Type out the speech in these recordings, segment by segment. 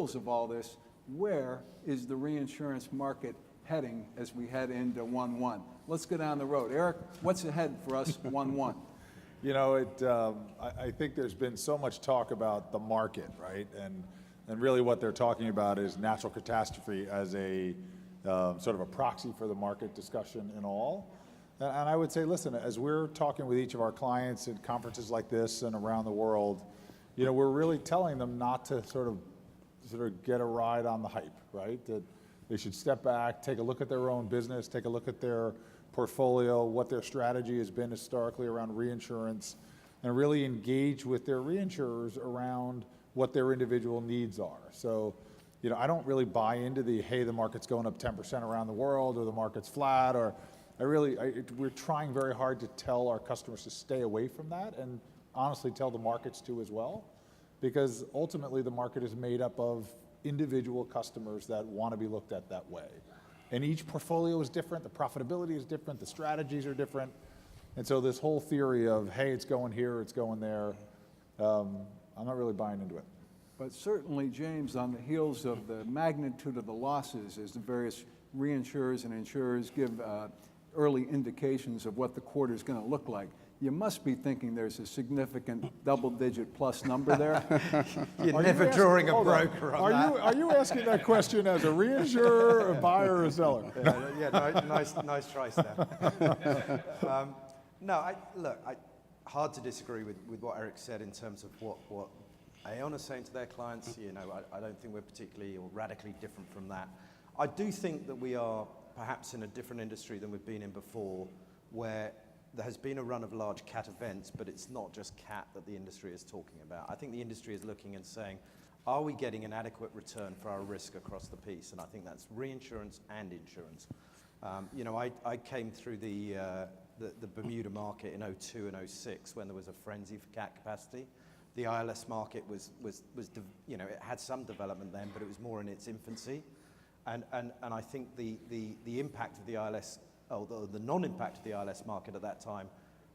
heels of all this, where is the reinsurance market heading as we head into 1/1? Let's go down the road. Eric, what's ahead for us 1/1? You know, I think there's been so much talk about the market, right? And really what they're talking about is natural catastrophe as a sort of a proxy for the market discussion and all. And I would say, listen, as we're talking with each of our clients at conferences like this and around the world, you know, we're really telling them not to sort of get a ride on the hype, right? That they should step back, take a look at their own business, take a look at their portfolio, what their strategy has been historically around reinsurance, and really engage with their reinsurers around what their individual needs are. So, you know, I don't really buy into hey, the market's going up 10% around the world, or the market's flat, or we're trying very hard to tell our customers to stay away from that, and honestly tell the markets to as well, because ultimately the market is made up of individual customers that want to be looked at that way. And each portfolio is different, the profitability is different, the strategies are different. And so this whole theory of, hey, it's going here, it's going there, I'm not really buying into it. But certainly, James, on the heels of the magnitude of the losses, as the various reinsurers and insurers give early indications of what the quarter is going to look like, you must be thinking there's a significant double-digit plus number there. You're never drawing a broker on that. Are you asking that question as a reinsurer, a buyer, or a seller? Nice try, Steph. Hard to disagree with what Eric said in terms of what Aon is saying to their clients. You know, I don't think we're particularly or radically different from that. I do think that we are perhaps in a different industry than we've been in before, where there has been a run of large cat events, but it's not just cat that the industry is talking about. I think the industry is looking and saying, are we getting an adequate return for our risk across the piece? And I think that's reinsurance and insurance. You know, I came through the Bermuda market in 2002 and 2006 when there was a frenzy for cat capacity. The ILS market was you know, it had some development then, but it was more in its infancy. And I think the impact of the ILS, the non-impact of the ILS market at that time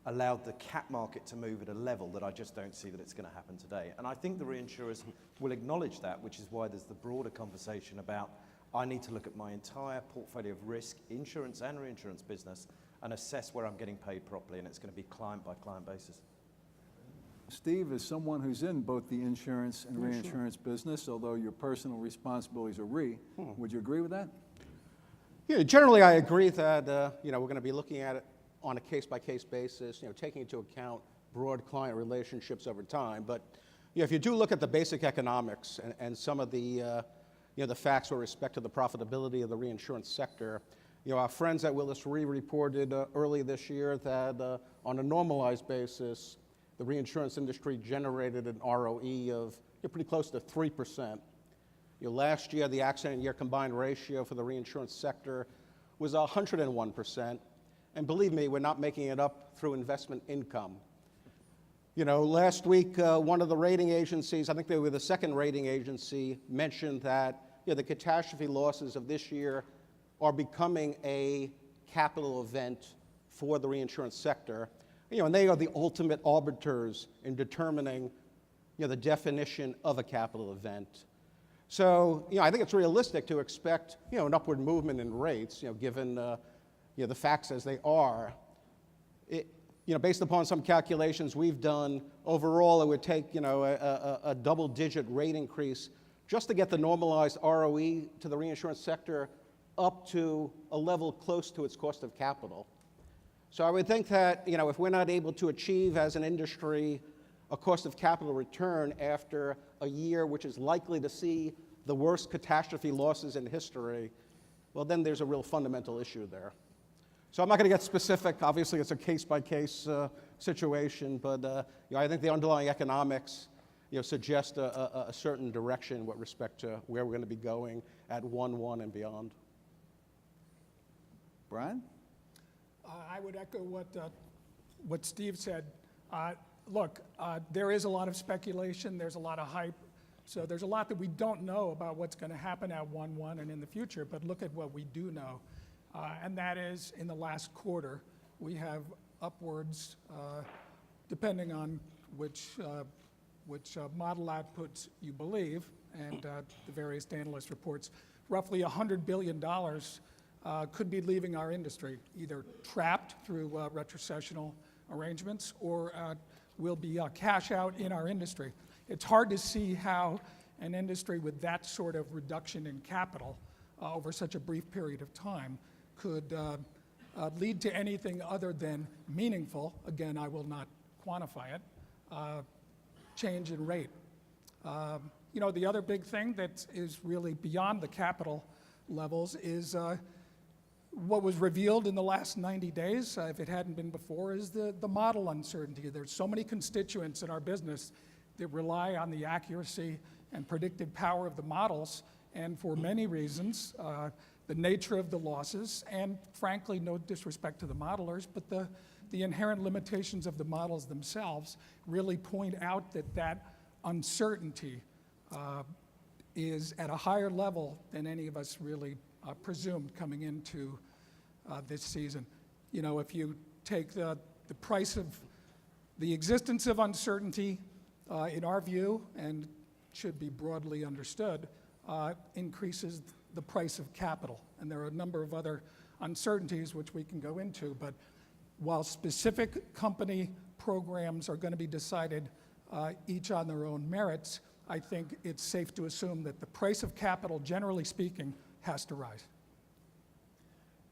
allowed the cat market to move at a level that I just don't see that it's going to happen today. And I think the reinsurers will acknowledge that, which is why there's the broader conversation about, I need to look at my entire portfolio of risk, insurance and reinsurance business, and assess where I'm getting paid properly, and it's going to be client by client basis. Steve, as someone who's in both the insurance and reinsurance business, although your personal responsibilities are would you agree with that? Yeah, generally I agree that you know, we're going to be looking at it on a case-by-case basis, you know, taking into account broad client relationships over time. But you know, if you do look at the basic economics and some of the you know, the facts with respect to the profitability of the reinsurance sector, you know, our friends at Willis Re reported early this year that on a normalized basis, the reinsurance industry generated an ROE of pretty close to 3%. You know, last year, the accident year combined ratio for the reinsurance sector was 101%. And believe me, we're not making it up through investment income. You know, last week, one of the rating agencies, I think they were the second rating agency, mentioned that you know, the catastrophe losses of this year are becoming a capital event for the reinsurance sector. You know, and they are the ultimate arbiters in determining, you know, the definition of a capital event. So, you know, I think it's realistic to expect, you know, an upward movement in rates, you know, given, you know, the facts as they are. You know, based upon some calculations we've done, overall it would take, you know, a double-digit rate increase just to get the normalized ROE to the reinsurance sector up to a level close to its cost of capital. So I would think that, you know, if we're not able to achieve as an industry a cost of capital return after a year which is likely to see the worst catastrophe losses in history, well, then there's a real fundamental issue there. So I'm not going to get specific. Obviously, it's a case-by-case situation, but you know, I think the underlying economics, you know, suggest a certain direction with respect to where we're going to be going at 1/1 and beyond. Brian? I would echo what Steve said. Look, there is a lot of speculation. There's a lot of hype. So there's a lot that we don't know about what's going to happen at 1/1 and in the future. But look at what we do know. And that is, in the last quarter, we have upwards, depending on which which model outputs you believe, and the various analyst reports, roughly $100 billion could be leaving our industry, either trapped through retrocessional arrangements or will be cash out in our industry. It's hard to see how an industry with that sort of reduction in capital over such a brief period of time could lead to anything other than meaningful, again, I will not quantify it, change in rate. You know, the other big thing that is really beyond the capital levels is what was revealed in the last 90 days, if it hadn't been before, is the model uncertainty. There's so many constituents in our business that rely on the accuracy and predictive power of the models, and for many reasons, the nature of the losses, and frankly, no disrespect to the modelers, but the inherent limitations of the models themselves really point out that that uncertainty is at a higher level than any of us really presumed coming into this season. You know, if you take the price of the existence of uncertainty, in our view, and should be broadly understood, increases the price of capital. And there are a number of other uncertainties which we can go into, but while specific company programs are going to be decided each on their own merits, I think it's safe to assume that the price of capital, generally speaking, has to rise.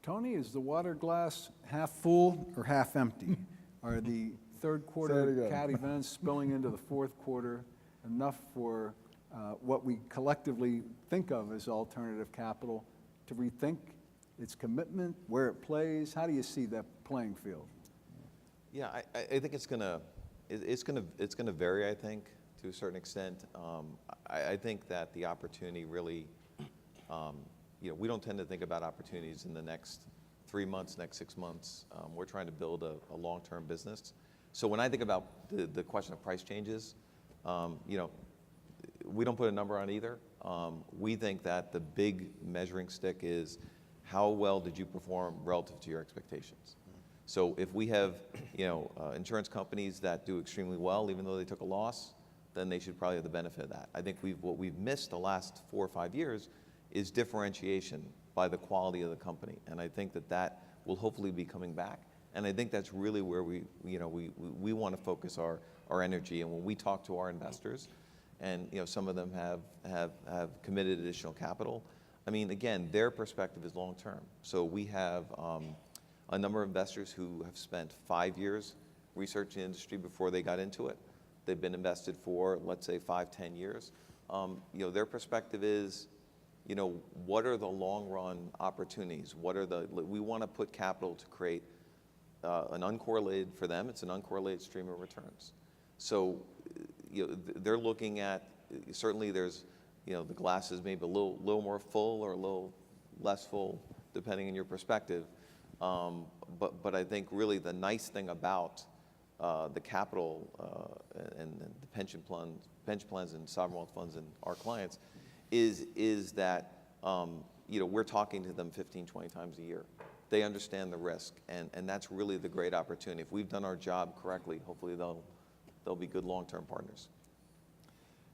Tony, is the water glass half full or half empty? Are the third Say it quarter again. cat events spilling into the fourth quarter enough for what we collectively think of as alternative capital to rethink its commitment, where it plays? How do you see that playing field? Yeah, I think it's gonna vary, I think, to a certain extent. I think that the opportunity really, you know, we don't tend to think about opportunities in the next 3 months, next 6 months. We're trying to build a long-term business. So when I think about the question of price changes, you know, we don't put a number on either. We think that the big measuring stick is how well did you perform relative to your expectations. So if we have, you know, insurance companies that do extremely well, even though they took a loss, then they should probably have the benefit of that. I think what we've missed the last 4 or 5 years is differentiation by the quality of the company, and I think that will hopefully be coming back. And I think that's really where we want to focus our energy. And when we talk to our investors, and you know, some of them have committed additional capital, I mean, again, their perspective is long term. So we have a number of investors who have spent 5 years researching the industry before they got into it. They've been invested for, let's say, 5, 10 years. You know, their perspective is, you know, what are the long run opportunities? We want to put capital to create an uncorrelated, for them, it's an uncorrelated stream of returns. So, you know, they're looking at, certainly there's, you know, the glass is maybe a little more full or a little less full, depending on your perspective. But I think really the nice thing about the capital and the pension plans and sovereign wealth funds and our clients is that you know, we're talking to them 15, 20 times a year. They understand the risk, and that's really the great opportunity. If we've done our job correctly, hopefully they'll be good long-term partners.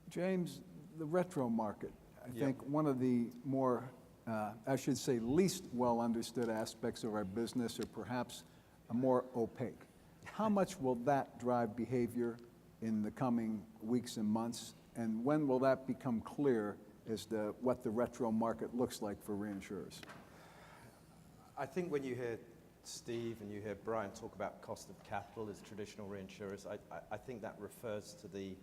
James, the retro market, I think one of the more, I should say, least well understood aspects of our business, or perhaps a more opaque. How much will that drive behavior in the coming weeks and months, and when will that become clear as to what the retro market looks like for reinsurers? I think when you hear Steve and you hear Brian talk about cost of capital as traditional reinsurers, I think that refers to the,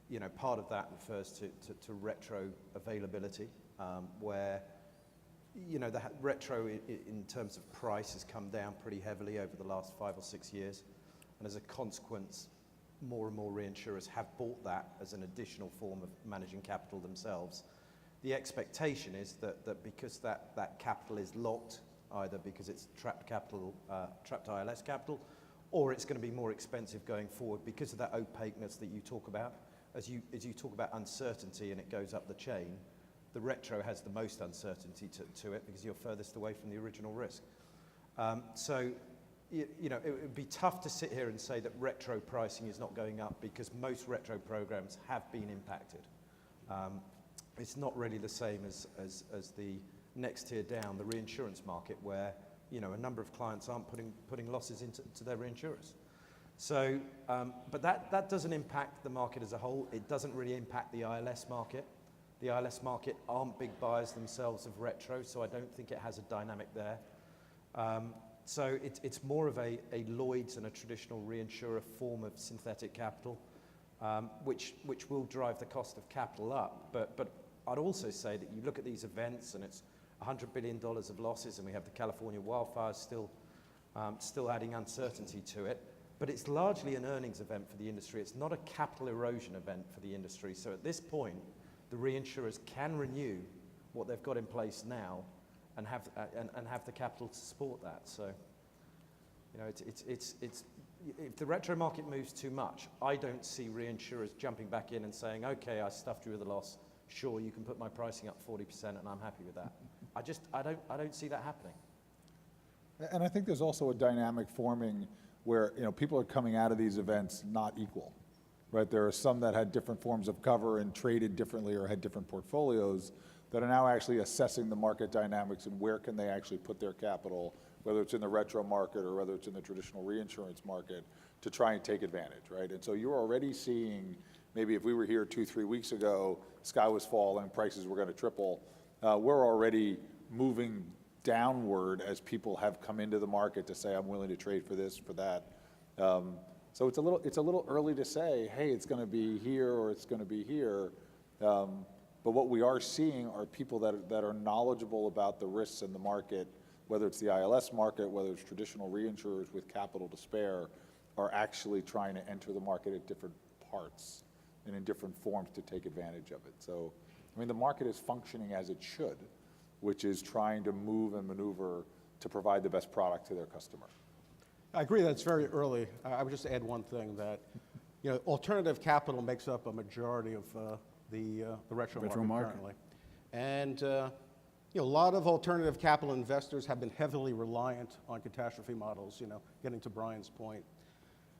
you know, part of that refers to retro availability, where, you know, the retro in terms of price has come down pretty heavily over the last 5 or 6 years. And as a consequence, more and more reinsurers have bought that as an additional form of managing capital themselves. The expectation is that because that capital is locked, either because it's trapped capital, trapped ILS capital, or it's going to be more expensive going forward because of that opaqueness that you talk about. As you talk about uncertainty and it goes up the chain, the retro has the most uncertainty to it because you're furthest away from the original risk. So you know, it would be tough to sit here and say that retro pricing is not going up because most retro programs have been impacted. It's not really the same as the next tier down, the reinsurance market, where, you know, a number of clients aren't putting losses into their reinsurers. So, but that doesn't impact the market as a whole. It doesn't really impact the ILS market. The ILS market aren't big buyers themselves of retro, so I don't think it has a dynamic there. So it's more of a Lloyd's and a traditional reinsurer form of synthetic capital, which will drive the cost of capital up. But I'd also say that you look at these events and it's $100 billion of losses, and we have the California wildfires still adding uncertainty to it. But it's largely an earnings event for the industry. It's not a capital erosion event for the industry. So at this point, the reinsurers can renew what they've got in place now and have the capital to support that. So, you know, it's if the retro market moves too much, I don't see reinsurers jumping back in and saying, okay, I stuffed you with a loss. Sure, you can put my pricing up 40% and I'm happy with that. I don't see that happening. And I think there's also a dynamic forming where, you know, people are coming out of these events not equal, right? There are some that had different forms of cover and traded differently or had different portfolios that are now actually assessing the market dynamics and where can they actually put their capital, whether it's in the retro market or whether it's in the traditional reinsurance market, to try and take advantage, right? And so you're already seeing, maybe if we were here 2-3 weeks ago, sky was falling, prices were going to triple. We're already moving downward as people have come into the market to say, I'm willing to trade for this, for that. So it's a little early to say, hey, it's going to be here or it's going to be here. But what we are seeing are people that are knowledgeable about the risks in the market, whether it's the ILS market, whether it's traditional reinsurers with capital to spare, are actually trying to enter the market at different parts and in different forms to take advantage of it. So, I mean, the market is functioning as it should, which is trying to move and maneuver to provide the best product to their customer. I agree that it's very early. I would just add one thing that, you know, alternative capital makes up a majority of the retro market currently. And you know, a lot of alternative capital investors have been heavily reliant on catastrophe models, you know, getting to Brian's point.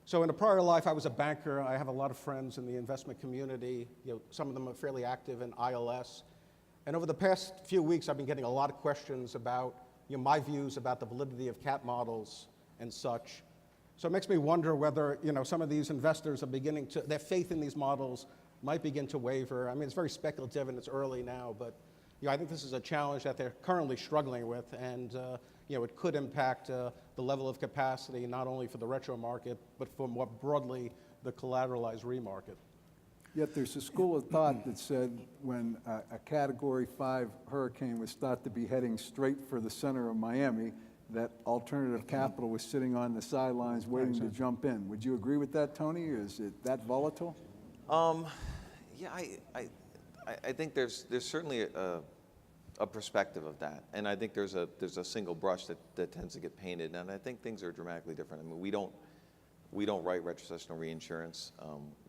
So in a prior life, I was a banker. I have a lot of friends in the investment community. You know, some of them are fairly active in ILS. And over the past few weeks, I've been getting a lot of questions about, you know, my views about the validity of cat models and such. So it makes me wonder whether, you know, some of these investors are beginning to, their faith in these models might begin to waver. I mean, it's very speculative and it's early now, but, you know, I think this is a challenge that they're currently struggling with, and, you know, it could impact the level of capacity, not only for the retro market, but for more broadly the collateralized re-market. Yet there's a school of thought that said when a Category 5 hurricane was thought to be heading straight for the center of Miami, that alternative capital was sitting on the sidelines waiting to jump in. Would you agree with that, Tony? Is it that volatile? Yeah, I think there's certainly a perspective of that, and I think there's a single brush that tends to get painted, and I think things are dramatically different. I mean, we don't write retrocessional reinsurance.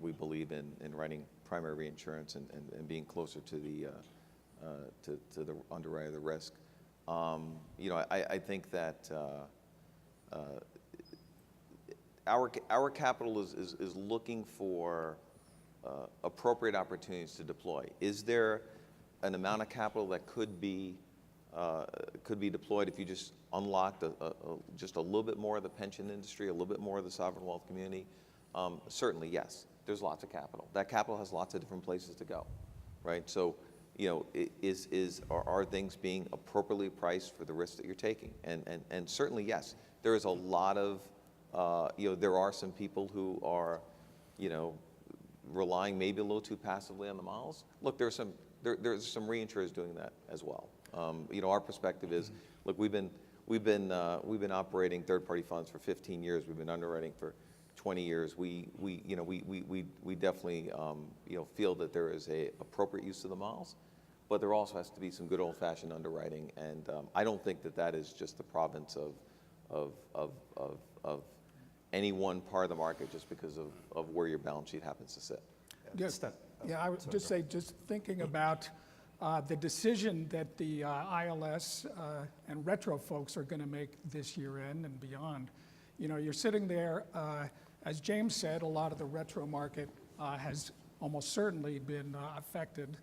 We believe in writing primary reinsurance and being closer to the underwriter of the risk. You know, I think that our capital is looking for appropriate opportunities to deploy. Is there an amount of capital that could be deployed if you just unlocked just a little bit more of the pension industry, a little bit more of the sovereign wealth community? Certainly, yes. There's lots of capital. That capital has lots of different places to go, right? So, you know, are things being appropriately priced for the risk that you're taking? And certainly, yes. There is a lot of, you know, there are some people who are, you know, relying maybe a little too passively on the models. Look, there's some reinsurers doing that as well. You know, our perspective is, look, we've been operating third-party funds for 15 years. We've been underwriting for 20 years. We definitely you know, feel that there is a appropriate use of the models, but there also has to be some good old-fashioned underwriting. And I don't think that is just the province of any one part of the market just because of where your balance sheet happens to sit. Yeah, I would just say, just thinking about the decision that the ILS and retro folks are going to make this year end and beyond, You know, you're sitting there, as James said, a lot of the retro market has almost certainly been affected,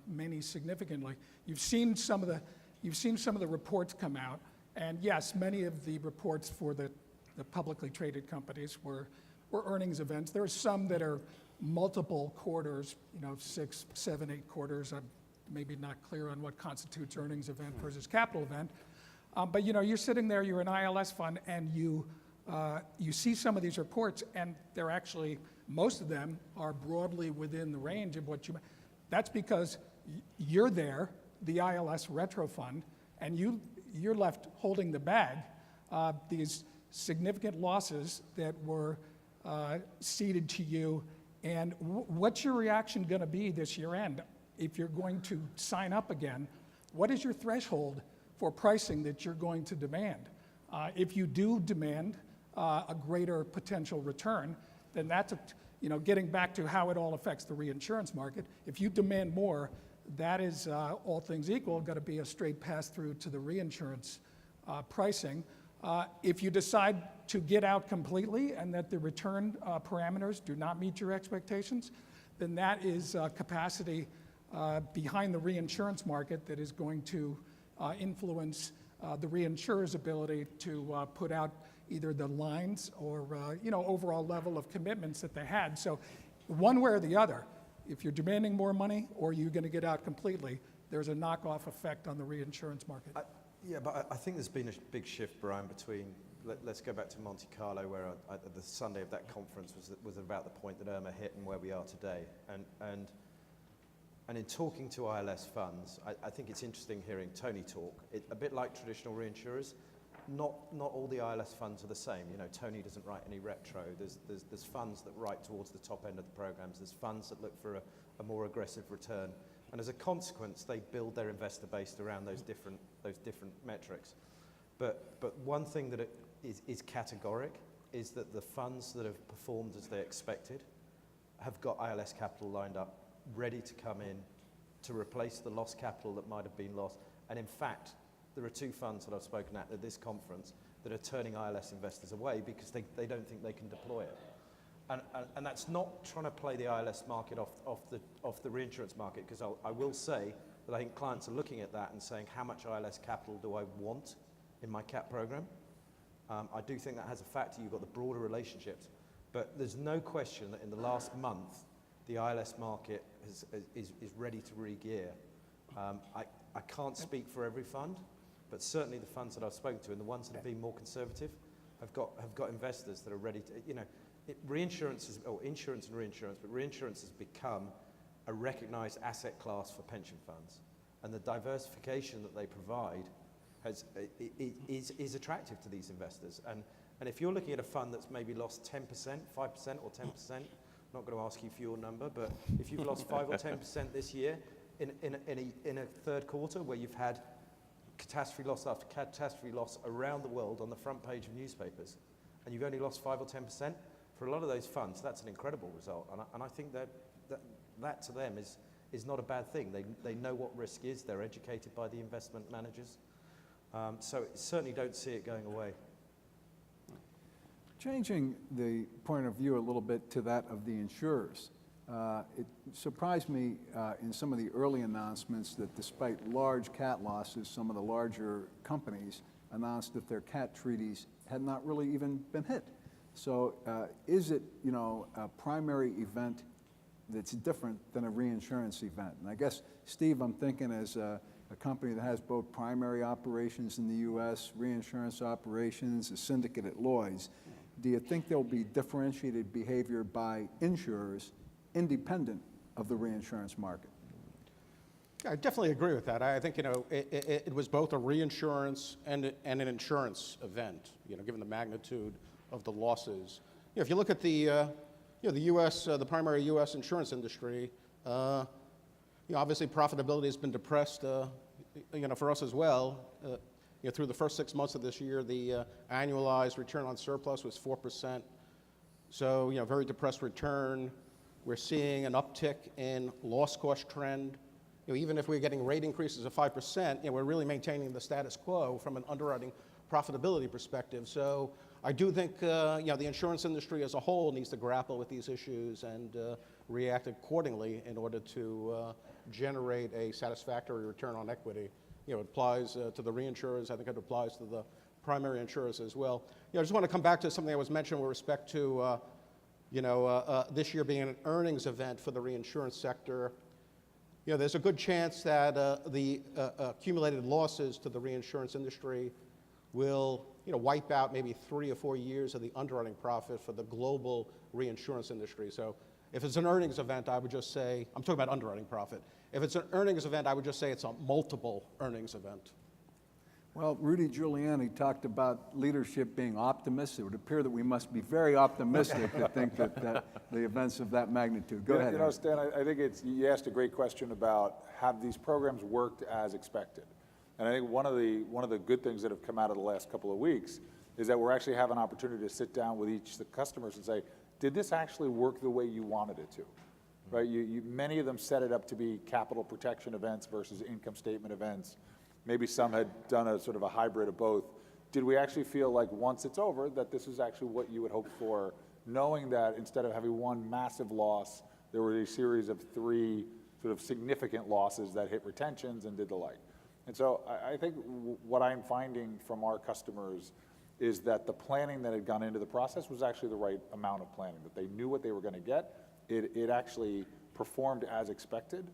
many significantly. You've seen some of the reports come out, and yes, many of the reports for the publicly traded companies were earnings events. There are some that are multiple quarters, you know, 6, 7, 8 quarters. I'm maybe not clear on what constitutes earnings event versus capital event. But you know, you're sitting there, you're an ILS fund, and you see some of these reports, and they're actually, most of them are broadly within the range of what you. That's because you're there, the ILS retro fund, and you're left holding the bag. These significant losses that were ceded to you, and what's your reaction going to be this year end? If you're going to sign up again, what is your threshold for pricing that you're going to demand? If you do demand a greater potential return, then that's, getting back to how it all affects the reinsurance market. If you demand more, that is, all things equal, going to be a straight pass-through to the reinsurance pricing. If you decide to get out completely and that the return parameters do not meet your expectations, then that is capacity behind the reinsurance market that is going to influence the reinsurer's ability to put out either the lines or overall level of commitments that they had. So one way or the other, if you're demanding more money or you're going to get out completely, there's a knock-off effect on the reinsurance market. Yeah, but I think there's been a big shift, Brian, between, let's go back to Monte Carlo, where the Sunday of that conference was about the point that Irma hit and where we are today. And in talking to ILS funds, I think it's interesting hearing Tony talk. A bit like traditional reinsurers, not all the ILS funds are the same. You know, Tony doesn't write any retro. There's funds that write towards the top end of the programs. There's funds that look for a more aggressive return. And as a consequence, they build their investor base around those different metrics. But one thing that is categoric is that the funds that have performed as they expected have got ILS capital lined up, ready to come in to replace the lost capital that might have been lost. And in fact, there are 2 funds that I've spoken at this conference that are turning ILS investors away because they don't think they can deploy it. And that's not trying to play the ILS market off the reinsurance market, because I will say that I think clients are looking at that and saying, how much ILS capital do I want in my cat program? I do think that has a factor. You've got the broader relationships. But there's no question that in the last month, the ILS market is ready to re-gear. I can't speak for every fund, but certainly the funds that I've spoken to and the ones that have been more conservative have got investors that are ready to, insurance and reinsurance, but reinsurance has become a recognized asset class for pension funds. And the diversification that they provide is attractive to these investors. And if you're looking at a fund that's maybe lost 10%, 5% or 10%, I'm not going to ask you for your number, but if you've lost 5 or 10% this year in a third quarter where you've had catastrophe loss after catastrophe loss around the world on the front page of newspapers, and you've only lost 5 or 10%, for a lot of those funds, that's an incredible result. And I think that to them is not a bad thing. They know what risk is. They're educated by the investment managers. So certainly don't see it going away. Changing the point of view a little bit to that of the insurers, it surprised me in some of the early announcements that despite large cat losses, some of the larger companies announced that their cat treaties had not really even been hit. So is it, a primary event that's different than a reinsurance event? And I guess, Steve, I'm thinking as a company that has both primary operations in the U.S., reinsurance operations, a syndicate at Lloyd's, do you think there'll be differentiated behavior by insurers independent of the reinsurance market? I definitely agree with that. I think, it was both a reinsurance and an insurance event, given the magnitude of the losses. If you look at the U.S., the primary U.S. insurance industry, obviously profitability has been depressed, for us as well. Through the first 6 months of this year, the annualized return on surplus was 4%. So, very depressed return. We're seeing an uptick in loss cost trend. Even if we're getting rate increases of 5%, we're really maintaining the status quo from an underwriting profitability perspective. So I do think the insurance industry as a whole needs to grapple with these issues and react accordingly in order to generate a satisfactory return on equity. It applies to the reinsurers. I think it applies to the primary insurers as well. I just want to come back to something that was mentioned with respect to this year being an earnings event for the reinsurance sector. There's a good chance that the accumulated losses to the reinsurance industry will wipe out maybe 3 or 4 years of the underwriting profit for the global reinsurance industry. So if it's an earnings event, I would just say, I'm talking about underwriting profit. If it's an earnings event, I would just say it's a multiple earnings event. Well, Rudy Giuliani talked about leadership being optimists. It would appear that we must be very optimistic to think that the events of that magnitude. Go ahead. Stan, I think you asked a great question about have these programs worked as expected? And I think one of the good things that have come out of the last couple of weeks is that we're actually having an opportunity to sit down with each of the customers and say, did this actually work the way you wanted it to? Right? Many of them set it up to be capital protection events versus income statement events. Maybe some had done a sort of a hybrid of both. Did we actually feel like once it's over that this is actually what you would hope for, knowing that instead of having one massive loss, there were a series of 3 sort of significant losses that hit retentions and did the like. And so I think what I'm finding from our customers is that the planning that had gone into the process was actually the right amount of planning, that they knew what they were going to get. It actually performed as expected.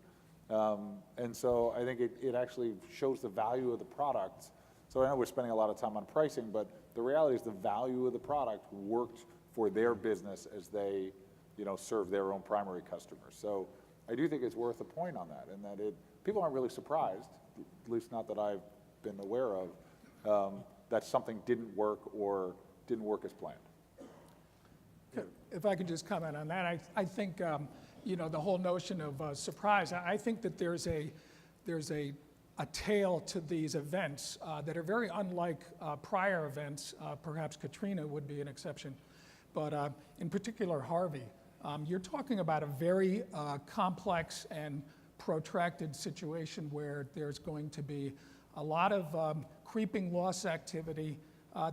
And so I think it actually shows the value of the product. So I know we're spending a lot of time on pricing, but the reality is the value of the product worked for their business as they serve their own primary customers. So I do think it's worth a point on that, and that people aren't really surprised, at least not that I've been aware of, that something didn't work or didn't work as planned. If I could just comment on that, I think the whole notion of surprise. I think that there's a tail to these events that are very unlike prior events. Perhaps Katrina would be an exception, but in particular Harvey. You're talking about a very complex and protracted situation where there's going to be a lot of creeping loss activity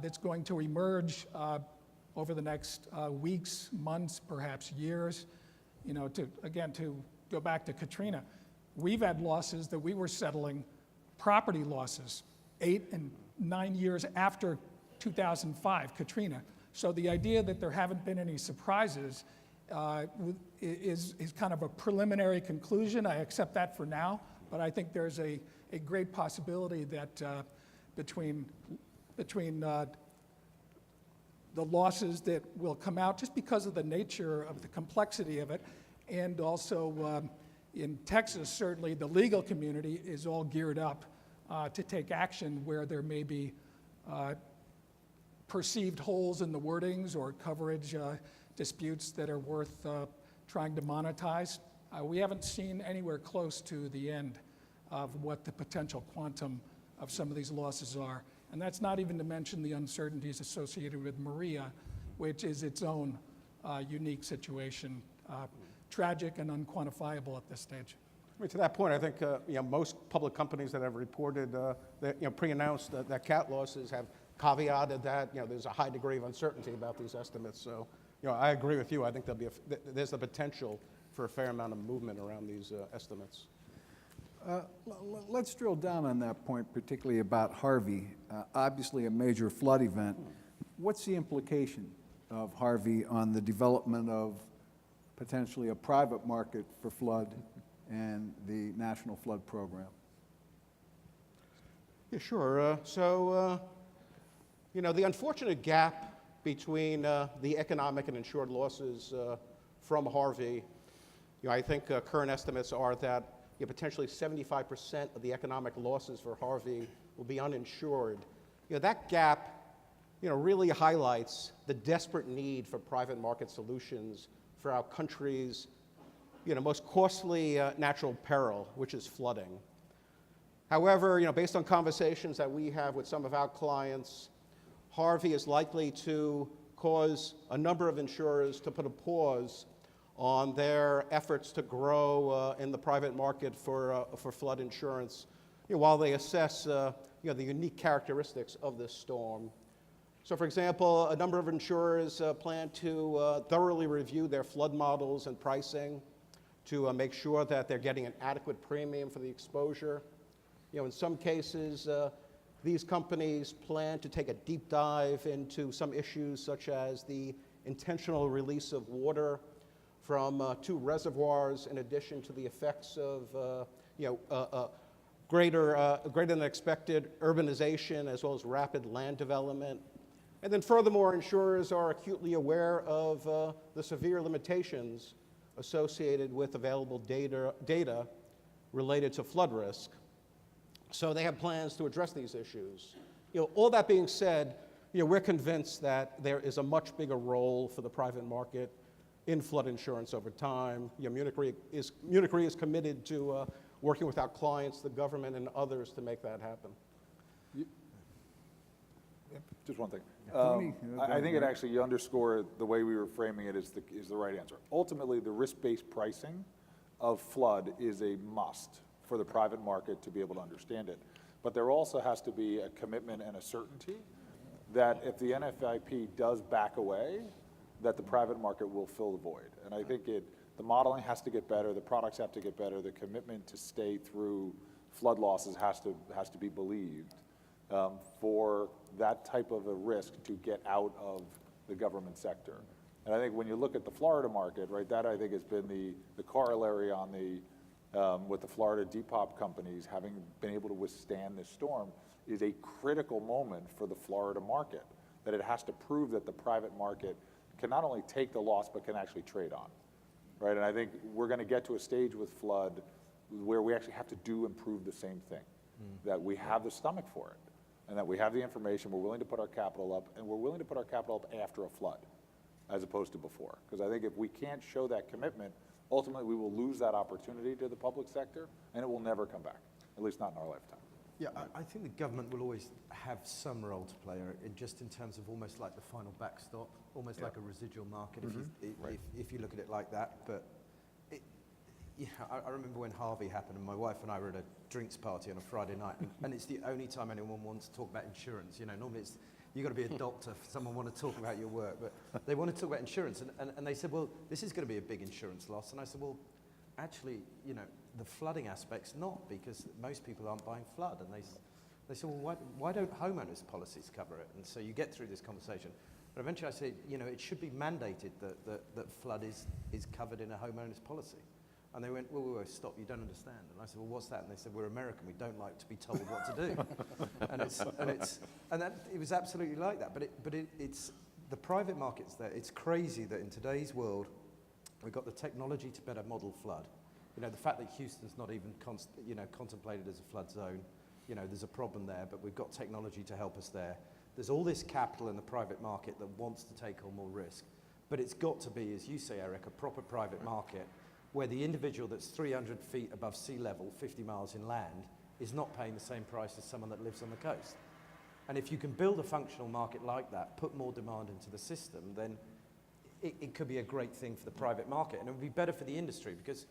that's going to emerge over the next weeks, months, perhaps years. To go back to Katrina, we've had losses that we were settling, property losses, 8 and 9 years after 2005, Katrina. So the idea that there haven't been any surprises is kind of a preliminary conclusion. I accept that for now, but I think there's a great possibility that between the losses that will come out just because of the nature of the complexity of it, and also in Texas, certainly the legal community is all geared up to take action where there may be perceived holes in the wordings or coverage disputes that are worth trying to monetize. We haven't seen anywhere close to the end of what the potential quantum of some of these losses are. And that's not even to mention the uncertainties associated with Maria, which is its own unique situation, tragic and unquantifiable at this stage. I mean, to that point, I think most public companies that have reported, pre-announced that cat losses have caveated that there's a high degree of uncertainty about these estimates. So I agree with you. I think there's the potential for a fair amount of movement around these estimates. Let's drill down on that point, particularly about Harvey. Obviously a major flood event. What's the implication of Harvey on the development of potentially a private market for flood and the National Flood Program? Yeah, sure. The unfortunate gap between the economic and insured losses from Harvey, I think current estimates are that potentially 75% of the economic losses for Harvey will be uninsured. That gap, really highlights the desperate need for private market solutions for our country's, most costly natural peril, which is flooding. However, based on conversations that we have with some of our clients, Harvey is likely to cause a number of insurers to put a pause on their efforts to grow in the private market for flood insurance, while they assess the unique characteristics of this storm. So for example, a number of insurers plan to thoroughly review their flood models and pricing to make sure that they're getting an adequate premium for the exposure. In some cases, these companies plan to take a deep dive into some issues such as the intentional release of water from 2 reservoirs in addition to the effects of greater than expected urbanization as well as rapid land development. And then furthermore, insurers are acutely aware of the severe limitations associated with available data related to flood risk. So they have plans to address these issues. All that being said, we're convinced that there is a much bigger role for the private market in flood insurance over time. Munich Re is committed to working with our clients, the government, and others to make that happen. Just one thing. Tony, I think it actually, you underscore the way we were framing it is the right answer. Ultimately, the risk-based pricing of flood is a must for the private market to be able to understand it. But there also has to be a commitment and a certainty that if the NFIP does back away, that the private market will fill the void. And I think the modeling has to get better, the products have to get better, the commitment to stay through flood losses has to be believed for that type of a risk to get out of the government sector. And I think when you look at the Florida market, right, that I think has been the corollary on with the Florida depop companies having been able to withstand this storm is a critical moment for the Florida market, that it has to prove that the private market can not only take the loss, but can actually trade on, right? And I think we're gonna get to a stage with flood where we actually have to do and prove the same thing, that we have the stomach for it, and that we have the information, we're willing to put our capital up, and we're willing to put our capital up after a flood, as opposed to before. Because I think if we can't show that commitment, ultimately we will lose that opportunity to the public sector, and it will never come back, at least not in our lifetime. Yeah, I think the government will always have some role to play, just in terms of almost like the final backstop, almost like a residual market, if you look at it like that. But I remember when Harvey happened, and my wife and I were at a drinks party on a Friday night, and it's the only time anyone wants to talk about insurance. Normally it's you've got to be a doctor for someone want to talk about your work, but they want to talk about insurance, and they said, well, this is going to be a big insurance loss, and I said, well, actually, the flooding aspect's not, because most people aren't buying flood. And they said, well, why don't homeowners policies cover it? And so you get through this conversation. But eventually I said, it should be mandated that flood is covered in a homeowner's policy. And they went, whoa, stop, you don't understand. And I said, well, what's that? And they said, we're American, we don't like to be told what to do. It was absolutely like that. But it's the private market's there. It's crazy that in today's world, we've got the technology to better model flood. The fact that Houston's not even contemplated as a flood zone, there's a problem there, but we've got technology to help us there. There's all this capital in the private market that wants to take on more risk. But it's got to be, as you say, Eric, a proper private market where the individual that's 300 feet above sea level, 50 miles inland, is not paying the same price as someone that lives on the coast. And if you can build a functional market like that, put more demand into the system, then it could be a great thing for the private market. And it would be better for the industry, because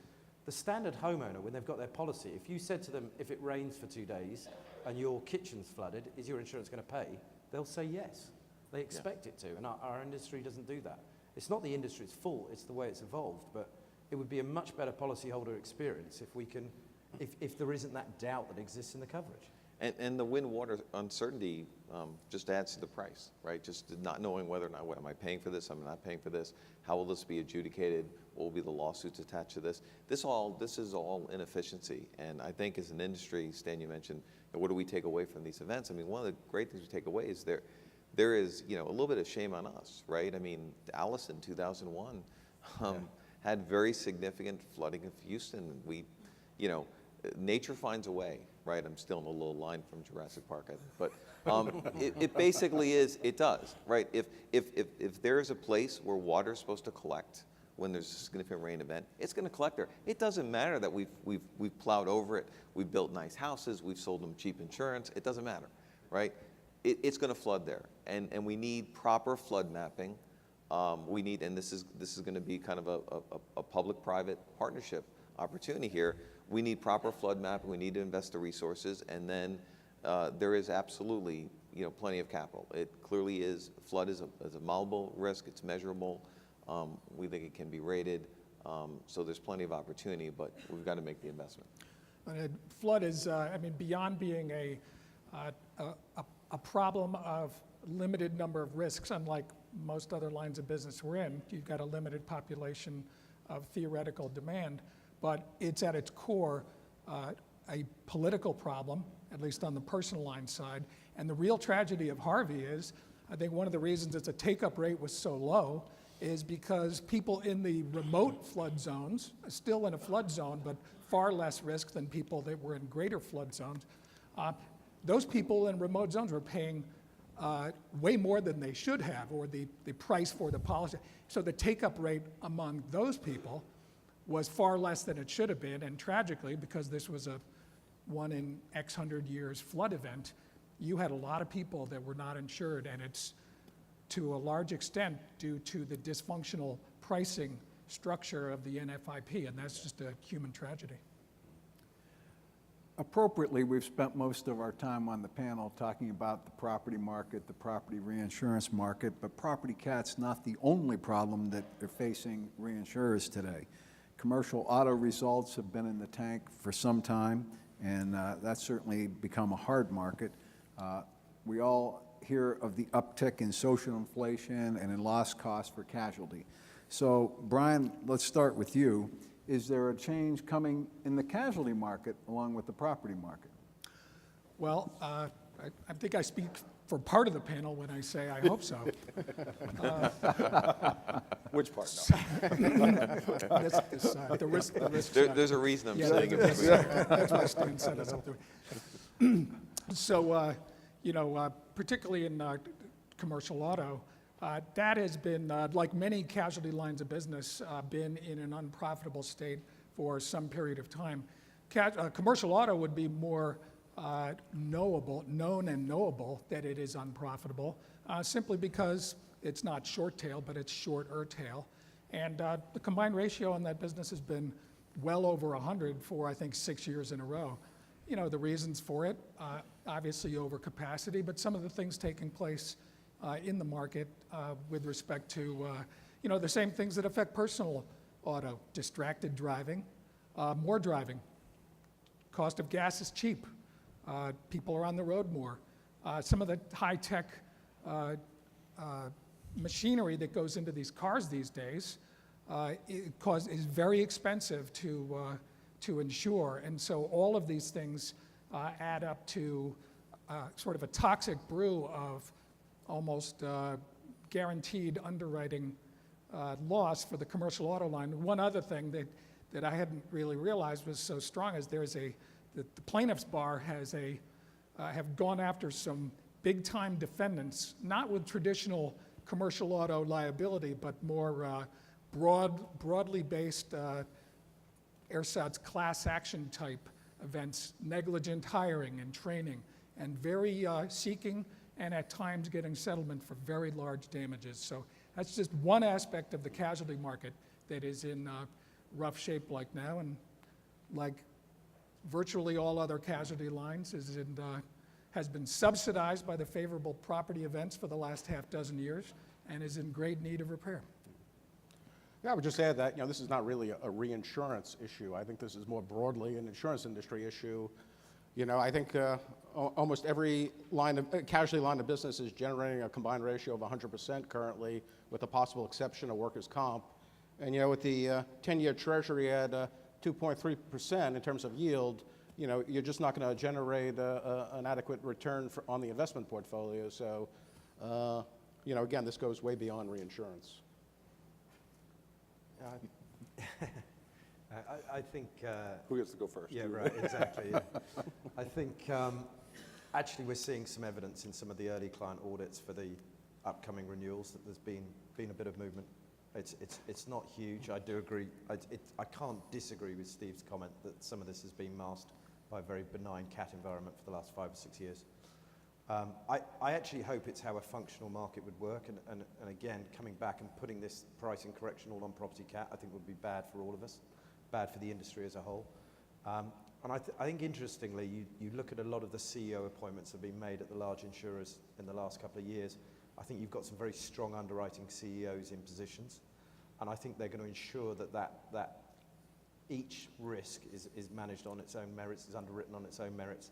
the standard homeowner, when they've got their policy, if you said to them, if it rains for 2 days and your kitchen's flooded, is your insurance going to pay? They'll say yes. They expect it to, and our industry doesn't do that. It's not the industry's fault, it's the way it's evolved, but it would be a much better policyholder experience if there isn't that doubt that exists in the coverage. And the wind-water uncertainty just adds to the price, right? Just not knowing whether or not, am I paying for this, I'm not paying for this, how will this be adjudicated, what will be the lawsuits attached to this? This is all inefficiency, and I think as an industry, Stan, you mentioned, what do we take away from these events? I mean, one of the great things we take away is there is, a little bit of shame on us, right? I mean, Allison, 2001, had very significant flooding of Houston. Nature finds a way, right? I'm still in a little line from Jurassic Park, but it basically is, it does, right? If there is a place where water is supposed to collect when there's a significant rain event, it's going to collect there. It doesn't matter that we've plowed over it, we've built nice houses, we've sold them cheap insurance, it doesn't matter, right? It's going to flood there, and we need proper flood mapping. We need, and this is going to be kind of a public-private partnership opportunity here. We need proper flood mapping. We need to invest the resources, and then there is absolutely, plenty of capital. It clearly is, flood is a malleable risk, it's measurable. We think it can be rated, so there's plenty of opportunity, but we've got to make the investment. Flood is, beyond being a problem of limited number of risks, unlike most other lines of business we're in. You've got a limited population of theoretical demand, but it's at its core a political problem, at least on the personal line side. And the real tragedy of Harvey is, I think one of the reasons its take-up rate was so low is because people in the remote flood zones, still in a flood zone, but far less risk than people that were in greater flood zones, those people in remote zones were paying way more than they should have, or the price for the policy. So the take-up rate among those people was far less than it should have been, and tragically, because this was a 1 in X hundred years flood event, you had a lot of people that were not insured, and it's to a large extent due to the dysfunctional pricing structure of the NFIP, and that's just a human tragedy. Appropriately, we've spent most of our time on the panel talking about the property market, the property reinsurance market, but property cat's not the only problem that they're facing reinsurers today. Commercial auto results have been in the tank for some time, and that's certainly become a hard market. We all hear of the uptick in social inflation and in loss costs for casualty. So, Brian, let's start with you. Is there a change coming in the casualty market along with the property market? Well, I think I speak for part of the panel when I say I hope so. Which part? This side, the risk side. There's a reason I'm Yeah, saying it. that's why Stan set us up there. So, particularly in commercial auto, that has been, like many casualty lines of business, been in an unprofitable state for some period of time. Commercial auto would be more known and knowable that it is unprofitable, simply because it's not short tail, but it's shorter tail. And the combined ratio on that business has been well over 100 for, I think, 6 years in a row. The reasons for it, obviously overcapacity, but some of the things taking place in the market with respect to, the same things that affect personal auto: distracted driving, more driving. Cost of gas is cheap. People are on the road more. Some of the high-tech machinery that goes into these cars these days is very expensive to insure, and so all of these things add up to sort of a toxic brew of almost guaranteed underwriting loss for the commercial auto line. One other thing that I hadn't really realized was so strong is the plaintiff's bar have gone after some big-time defendants, not with traditional commercial auto liability, but more broadly based ersatz class action type events, negligent hiring and training, and very seeking and at times getting settlement for very large damages. So that's just one aspect of the casualty market that is in rough shape like now, and like virtually all other casualty lines has been subsidized by the favorable property events for the last half dozen years and is in great need of repair. Yeah, I would just add that this is not really a reinsurance issue. I think this is more broadly an insurance industry issue. I think almost every casualty line of business is generating a combined ratio of 100% currently, with the possible exception of workers' comp. And with the 10-year Treasury at 2.3% in terms of yield, you're just not going to generate an adequate return on the investment portfolio. So, again, this goes way beyond reinsurance. I think... Who gets to go first? Yeah, right, exactly. Yeah. I think actually we're seeing some evidence in some of the early client audits for the upcoming renewals that there's been a bit of movement. It's not huge. I do agree. I can't disagree with Steve's comment that some of this has been masked by a very benign cat environment for the last 5 or 6 years. I actually hope it's how a functional market would work, and again, coming back and putting this pricing correction all on property cat, I think would be bad for all of us, bad for the industry as a whole. And I think interestingly, you look at a lot of the CEO appointments that have been made at the large insurers in the last couple of years. I think you've got some very strong underwriting CEOs in positions, and I think they're going to ensure that each risk is managed on its own merits, is underwritten on its own merits.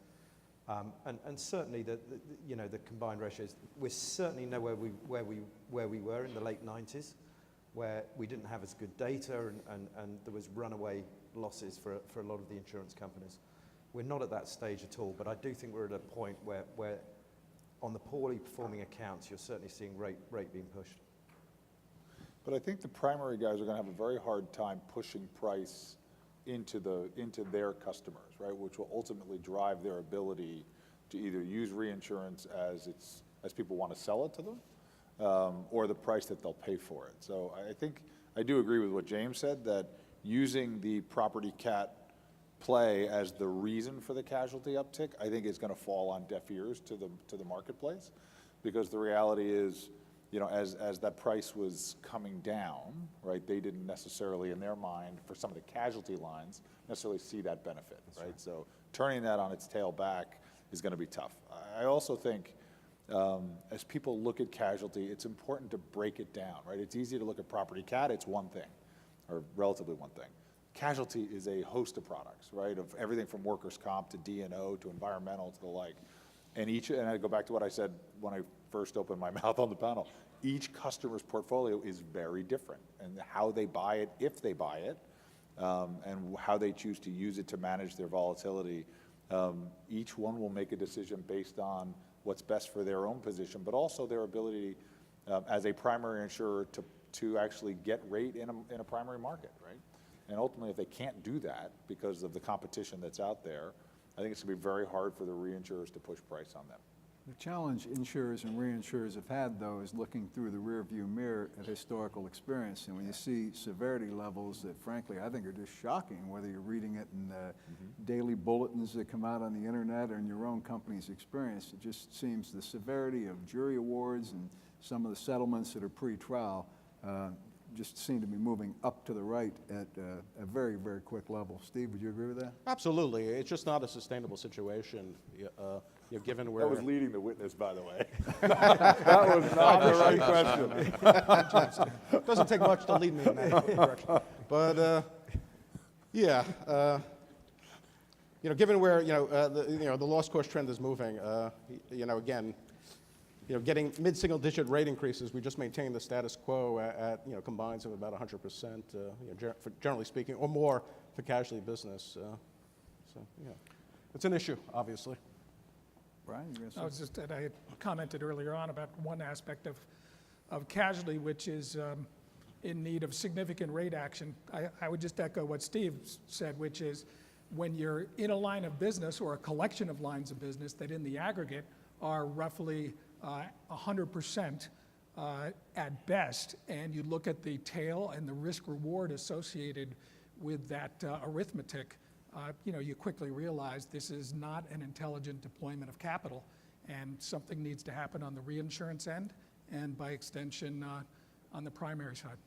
And certainly the combined ratios, we're certainly nowhere where we were in the late 90s, where we didn't have as good data and there was runaway losses for a lot of the insurance companies. We're not at that stage at all, but I do think we're at a point where on the poorly performing accounts, you're certainly seeing rate being pushed. But I think the primary guys are going to have a very hard time pushing price into their customers, right? Which will ultimately drive their ability to either use reinsurance as people want to sell it to them, or the price that they'll pay for it. So I think I do agree with what James said, that using the property cat play as the reason for the casualty uptick, I think is going to fall on deaf ears to the marketplace, because the reality is, as that price was coming down, right, they didn't necessarily, in their mind, for some of the casualty lines, necessarily see that benefit, right? So turning that on its tail back is going to be tough. I also think, as people look at casualty, it's important to break it down, right? It's easy to look at property cat, it's one thing, or relatively one thing. Casualty is a host of products, right? Of everything from workers' comp to D&O to environmental to the like. And I go back to what I said when I first opened my mouth on the panel. Each customer's portfolio is very different, and how they buy it, if they buy it, and how they choose to use it to manage their volatility. Each one will make a decision based on what's best for their own position, but also their ability as a primary insurer to actually get rate in a primary market, right? And ultimately, if they can't do that because of the competition that's out there, I think it's going to be very hard for the reinsurers to push price on them. The challenge insurers and reinsurers have had, though, is looking through the rearview mirror at historical experience. And when you see severity levels that, frankly, I think are just shocking, whether you're reading it in the daily bulletins that come out on the internet or in your own company's experience, it just seems the severity of jury awards and some of the settlements that are pre-trial just seem to be moving up to the right at a very, very quick level. Steve, would you agree with that? Absolutely. It's just not a sustainable situation, given where... That was leading the witness, by the way. That was not the right question. It doesn't take much to lead me in that direction. But, given where, the loss cost trend is moving, again, getting mid-single-digit rate increases, we just maintain the status quo at combines of about 100%, generally speaking, or more for casualty business. It's an issue, obviously. Brian, you I was just, I had commented earlier on about one aspect of casualty, which is in need of significant rate action. I would just echo what Steve said, which is when you're in a line of business or a collection of lines of business that in the aggregate are roughly 100% at best, and you look at the tail and the risk reward associated with that arithmetic, you quickly realize this is not an intelligent deployment of capital, and something needs to happen on the reinsurance end and by extension on the primary side.